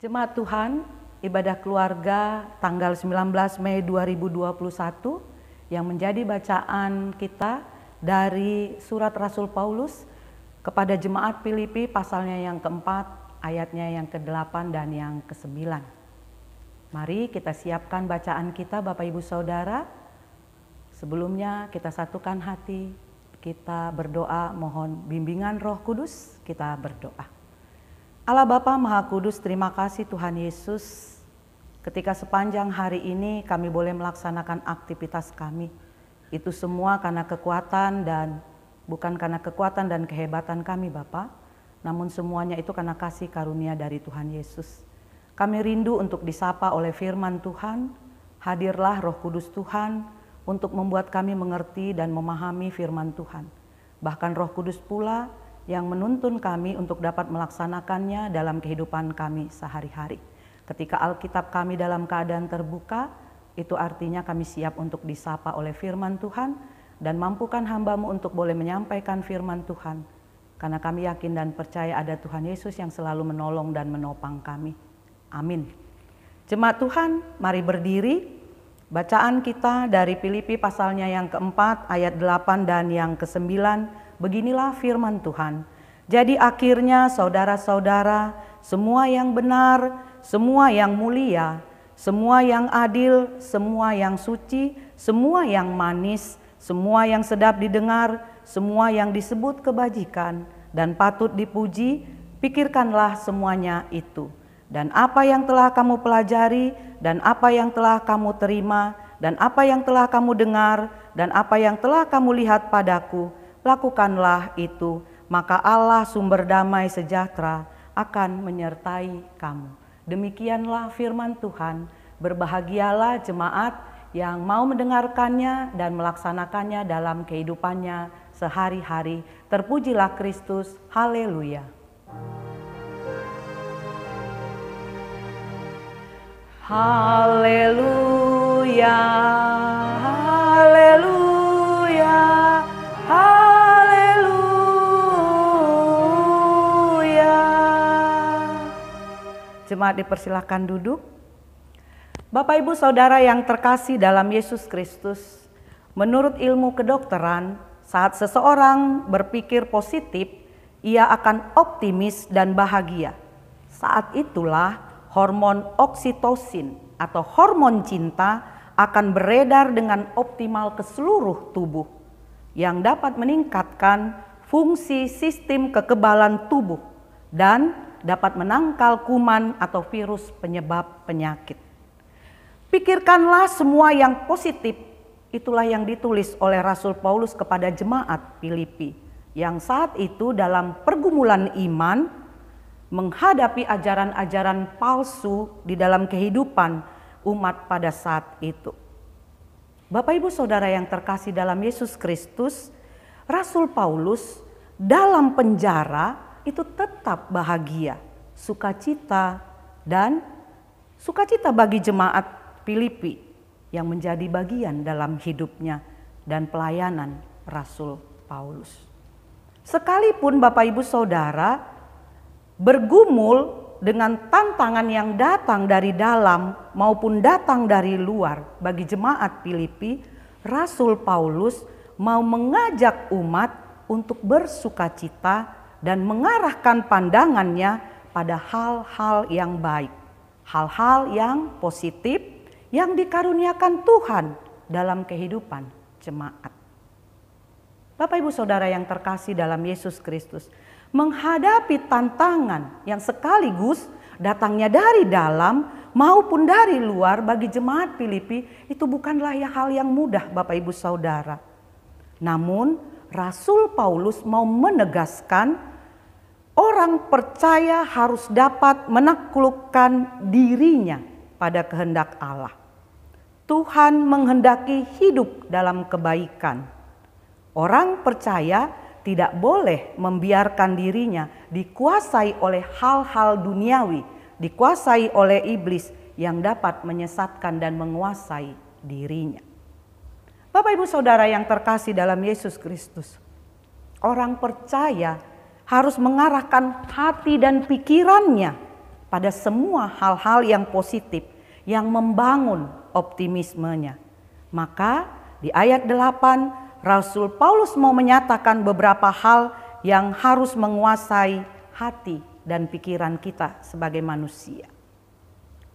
Jemaat Tuhan, ibadah keluarga tanggal 19 Mei 2021 yang menjadi bacaan kita dari surat Rasul Paulus kepada jemaat Filipi pasalnya yang keempat, ayatnya yang ke-8 dan yang ke-9. Mari kita siapkan bacaan kita Bapak Ibu Saudara. Sebelumnya kita satukan hati, kita berdoa mohon bimbingan Roh Kudus, kita berdoa. Allah Bapa Maha Kudus, terima kasih Tuhan Yesus ketika sepanjang hari ini kami boleh melaksanakan aktivitas kami. Itu semua karena kekuatan dan bukan karena kekuatan dan kehebatan kami Bapa, namun semuanya itu karena kasih karunia dari Tuhan Yesus. Kami rindu untuk disapa oleh firman Tuhan, hadirlah Roh Kudus Tuhan untuk membuat kami mengerti dan memahami firman Tuhan. Bahkan Roh Kudus pula yang menuntun kami untuk dapat melaksanakannya dalam kehidupan kami sehari-hari. Ketika Alkitab kami dalam keadaan terbuka, itu artinya kami siap untuk disapa oleh firman Tuhan dan mampukan hamba-Mu untuk boleh menyampaikan firman Tuhan. Karena kami yakin dan percaya ada Tuhan Yesus yang selalu menolong dan menopang kami. Amin. Jemaat Tuhan, mari berdiri. Bacaan kita dari Filipi pasalnya yang keempat, ayat 8 dan yang ke-9. Beginilah firman Tuhan. Jadi akhirnya saudara-saudara, semua yang benar, semua yang mulia, semua yang adil, semua yang suci, semua yang manis, semua yang sedap didengar, semua yang disebut kebajikan dan patut dipuji, pikirkanlah semuanya itu. Dan apa yang telah kamu pelajari, dan apa yang telah kamu terima, dan apa yang telah kamu dengar, dan apa yang telah kamu lihat padaku, lakukanlah itu, maka Allah sumber damai sejahtera akan menyertai kamu. Demikianlah firman Tuhan. Berbahagialah jemaat yang mau mendengarkannya dan melaksanakannya dalam kehidupannya sehari-hari. Terpujilah Kristus. Haleluya. Haleluya. Haleluya. Jemaat dipersilakan duduk. Bapak Ibu Saudara yang terkasih dalam Yesus Kristus, menurut ilmu kedokteran, saat seseorang berpikir positif, ia akan optimis dan bahagia. Saat itulah hormon oksitosin atau hormon cinta akan beredar dengan optimal ke seluruh tubuh yang dapat meningkatkan fungsi sistem kekebalan tubuh dan dapat menangkal kuman atau virus penyebab penyakit. Pikirkanlah semua yang positif. Itulah yang ditulis oleh Rasul Paulus kepada jemaat Filipi yang saat itu dalam pergumulan iman menghadapi ajaran-ajaran palsu di dalam kehidupan umat pada saat itu. Bapak Ibu Saudara yang terkasih dalam Yesus Kristus, Rasul Paulus dalam penjara itu tetap bahagia, sukacita bagi jemaat Filipi yang menjadi bagian dalam hidupnya dan pelayanan Rasul Paulus. Sekalipun Bapak Ibu Saudara bergumul dengan tantangan yang datang dari dalam maupun datang dari luar bagi jemaat Filipi, Rasul Paulus mau mengajak umat untuk bersukacita dan mengarahkan pandangannya pada hal-hal yang baik, hal-hal yang positif yang dikaruniakan Tuhan dalam kehidupan jemaat. Bapak Ibu Saudara yang terkasih dalam Yesus Kristus, menghadapi tantangan yang sekaligus datangnya dari dalam maupun dari luar bagi jemaat Filipi itu bukanlah hal yang mudah Bapak Ibu Saudara. Namun Rasul Paulus mau menegaskan orang percaya harus dapat menaklukkan dirinya pada kehendak Allah. Tuhan menghendaki hidup dalam kebaikan. Orang percaya tidak boleh membiarkan dirinya dikuasai oleh hal-hal duniawi, dikuasai oleh iblis yang dapat menyesatkan dan menguasai dirinya. Bapak Ibu Saudara yang terkasih dalam Yesus Kristus, orang percaya harus mengarahkan hati dan pikirannya pada semua hal-hal yang positif, yang membangun optimismenya. Maka di ayat 8 Rasul Paulus mau menyatakan beberapa hal yang harus menguasai hati dan pikiran kita sebagai manusia.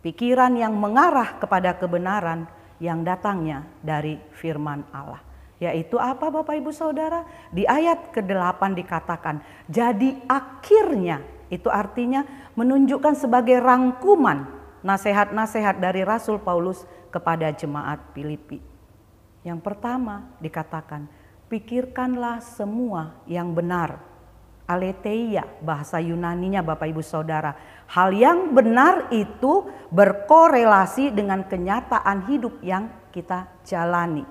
Pikiran yang mengarah kepada kebenaran yang datangnya dari firman Allah. Yaitu apa Bapak Ibu Saudara? Di ayat ke-8 dikatakan, jadi akhirnya, itu artinya menunjukkan sebagai rangkuman nasihat-nasihat dari Rasul Paulus kepada jemaat Filipi. Yang pertama dikatakan, pikirkanlah semua yang benar. Aletheia, bahasa Yunaninya Bapak Ibu Saudara. Hal yang benar itu berkorelasi dengan kenyataan hidup yang kita jalani.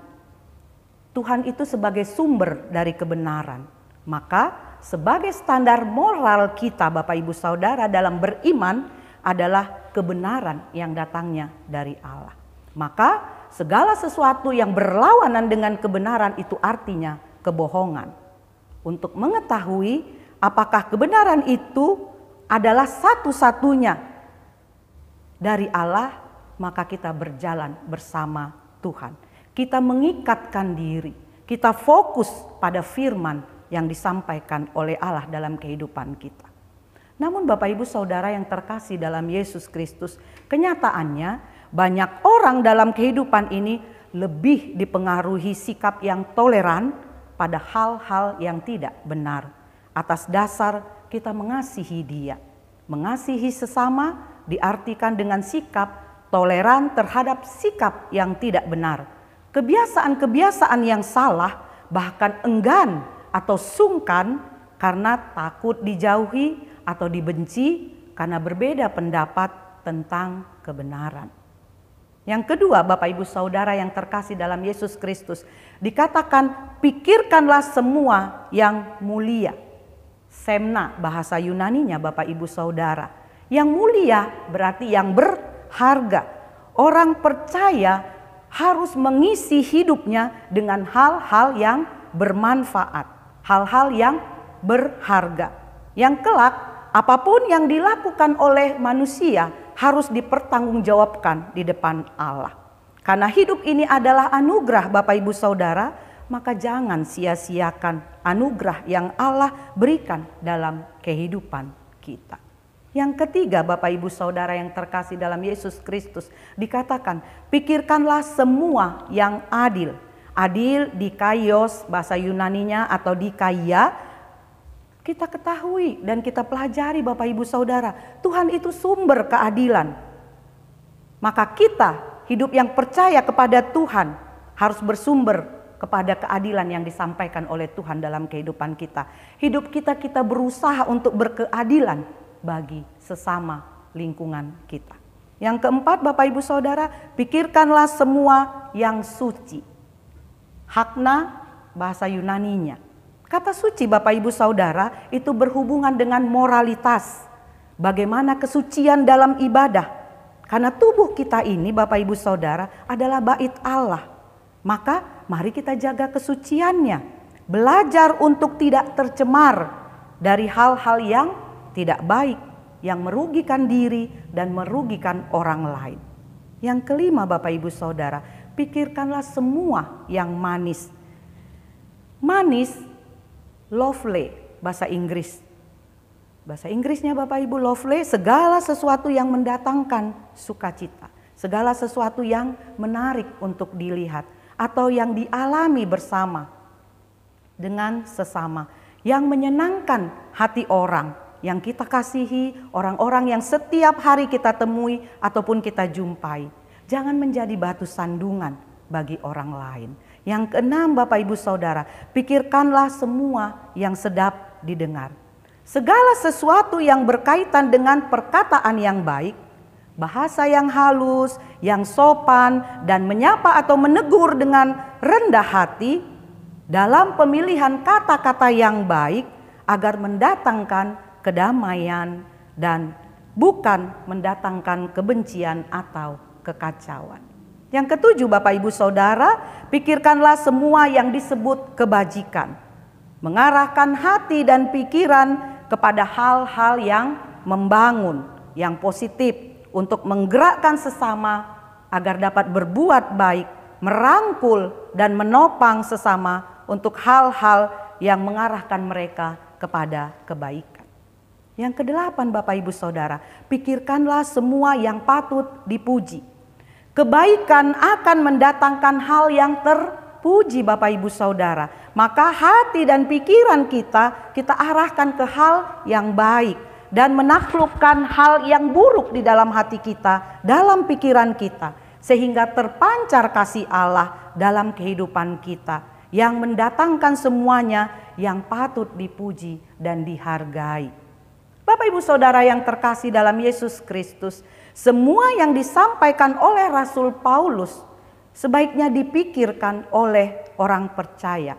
Tuhan itu sebagai sumber dari kebenaran. Maka sebagai standar moral kita Bapak Ibu Saudara dalam beriman adalah kebenaran yang datangnya dari Allah. Maka segala sesuatu yang berlawanan dengan kebenaran itu artinya kebohongan. Untuk mengetahui apakah kebenaran itu adalah satu-satunya dari Allah, maka kita berjalan bersama Tuhan. Kita mengikatkan diri, kita fokus pada firman yang disampaikan oleh Allah dalam kehidupan kita. Namun Bapak Ibu Saudara yang terkasih dalam Yesus Kristus, kenyataannya banyak orang dalam kehidupan ini lebih dipengaruhi sikap yang toleran pada hal-hal yang tidak benar. Atas dasar kita mengasihi dia. Mengasihi sesama diartikan dengan sikap toleran terhadap sikap yang tidak benar. Kebiasaan-kebiasaan yang salah, bahkan enggan atau sungkan karena takut dijauhi atau dibenci karena berbeda pendapat tentang kebenaran. Yang kedua Bapak Ibu Saudara yang terkasih dalam Yesus Kristus, dikatakan pikirkanlah semua yang mulia. Semna bahasa Yunaninya Bapak Ibu Saudara. Yang mulia berarti yang berharga. Orang percaya harus mengisi hidupnya dengan hal-hal yang bermanfaat, hal-hal yang berharga. Yang kelak, apapun yang dilakukan oleh manusia harus dipertanggungjawabkan di depan Allah. Karena hidup ini adalah anugerah Bapak Ibu Saudara, maka jangan sia-siakan anugerah yang Allah berikan dalam kehidupan kita. Yang ketiga Bapak Ibu Saudara yang terkasih dalam Yesus Kristus, dikatakan pikirkanlah semua yang adil. Adil dikaios bahasa Yunaninya atau dikaia. Kita ketahui dan kita pelajari Bapak Ibu Saudara, Tuhan itu sumber keadilan. Maka kita hidup yang percaya kepada Tuhan harus bersumber kepada keadilan yang disampaikan oleh Tuhan dalam kehidupan kita. Hidup kita berusaha untuk berkeadilan bagi sesama lingkungan kita. Yang keempat Bapak Ibu Saudara, pikirkanlah semua yang suci. Hakna bahasa Yunaninya. Kata suci Bapak Ibu Saudara itu berhubungan dengan moralitas. Bagaimana kesucian dalam ibadah. Karena tubuh kita ini Bapak Ibu Saudara adalah bait Allah. Maka mari kita jaga kesuciannya. Belajar untuk tidak tercemar dari hal-hal yang tidak baik, yang merugikan diri dan merugikan orang lain. Yang kelima Bapak Ibu Saudara, pikirkanlah semua yang manis. Manis, lovely, bahasa Inggris. Bahasa Inggrisnya Bapak Ibu, lovely, segala sesuatu yang mendatangkan sukacita. Segala sesuatu yang menarik untuk dilihat atau yang dialami bersama dengan sesama. Yang menyenangkan hati orang yang kita kasihi, orang-orang yang setiap hari kita temui ataupun kita jumpai. Jangan menjadi batu sandungan bagi orang lain. Yang keenam Bapak Ibu Saudara, pikirkanlah semua yang sedap didengar. Segala sesuatu yang berkaitan dengan perkataan yang baik, bahasa yang halus, yang sopan, dan menyapa atau menegur dengan rendah hati, dalam pemilihan kata-kata yang baik agar mendatangkan kedamaian dan bukan mendatangkan kebencian atau kekacauan. Yang ketujuh Bapak Ibu Saudara, pikirkanlah semua yang disebut kebajikan. Mengarahkan hati dan pikiran kepada hal-hal yang membangun, yang positif untuk menggerakkan sesama agar dapat berbuat baik, merangkul dan menopang sesama untuk hal-hal yang mengarahkan mereka kepada kebaikan. Yang kedelapan, Bapak Ibu Saudara, pikirkanlah semua yang patut dipuji. Kebaikan akan mendatangkan hal yang terpuji, Bapak Ibu Saudara. Maka hati dan pikiran kita arahkan ke hal yang baik dan menaklukkan hal yang buruk di dalam hati kita, dalam pikiran kita, sehingga terpancar kasih Allah dalam kehidupan kita yang mendatangkan semuanya yang patut dipuji dan dihargai. Bapak Ibu Saudara yang terkasih dalam Yesus Kristus, semua yang disampaikan oleh Rasul Paulus sebaiknya dipikirkan oleh orang percaya.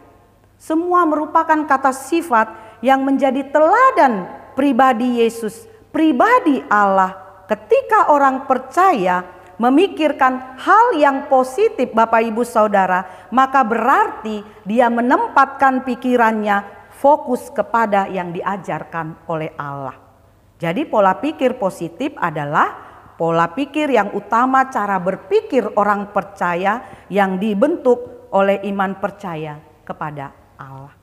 Semua merupakan kata sifat yang menjadi teladan pribadi Yesus, pribadi Allah. Ketika orang percaya memikirkan hal yang positif, Bapak Ibu Saudara, maka berarti dia menempatkan pikirannya fokus kepada yang diajarkan oleh Allah. Jadi pola pikir positif adalah pola pikir yang utama, cara berpikir orang percaya yang dibentuk oleh iman percaya kepada Allah.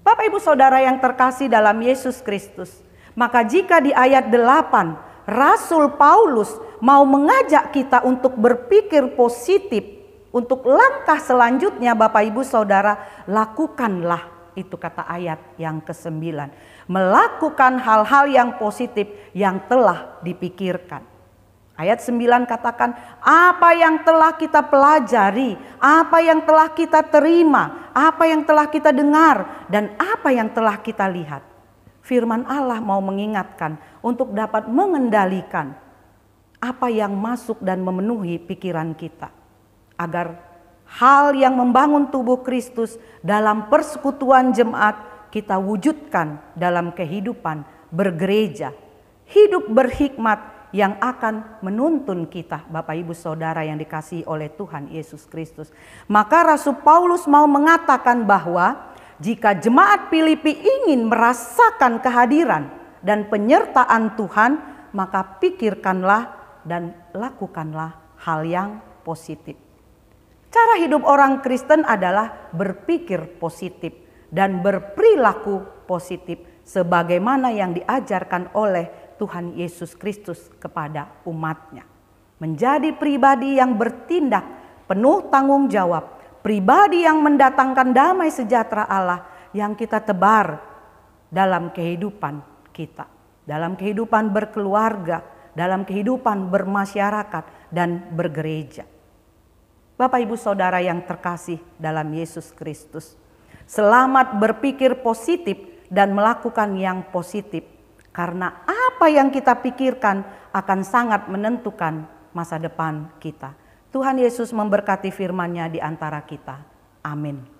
Bapak Ibu Saudara yang terkasih dalam Yesus Kristus, maka jika di ayat 8 Rasul Paulus mau mengajak kita untuk berpikir positif, untuk langkah selanjutnya Bapak Ibu Saudara, lakukanlah, itu kata ayat yang ke-9. Melakukan hal-hal yang positif yang telah dipikirkan. Ayat 9 katakan, apa yang telah kita pelajari, apa yang telah kita terima, apa yang telah kita dengar, dan apa yang telah kita lihat. Firman Allah mau mengingatkan untuk dapat mengendalikan apa yang masuk dan memenuhi pikiran kita. Agar hal yang membangun tubuh Kristus dalam persekutuan jemaat kita wujudkan dalam kehidupan bergereja. Hidup berhikmat yang akan menuntun kita, Bapak Ibu Saudara yang dikasihi oleh Tuhan Yesus Kristus. Maka Rasul Paulus mau mengatakan bahwa jika jemaat Filipi ingin merasakan kehadiran dan penyertaan Tuhan, maka pikirkanlah dan lakukanlah hal yang positif. Cara hidup orang Kristen adalah berpikir positif dan berperilaku positif sebagaimana yang diajarkan oleh Tuhan Yesus Kristus kepada umatnya. Menjadi pribadi yang bertindak penuh tanggung jawab, pribadi yang mendatangkan damai sejahtera Allah yang kita tebar dalam kehidupan kita, dalam kehidupan berkeluarga, dalam kehidupan bermasyarakat dan bergereja. Bapak Ibu Saudara yang terkasih dalam Yesus Kristus, selamat berpikir positif dan melakukan yang positif. Karena apa yang kita pikirkan akan sangat menentukan masa depan kita. Tuhan Yesus memberkati firman-Nya di antara kita. Amin.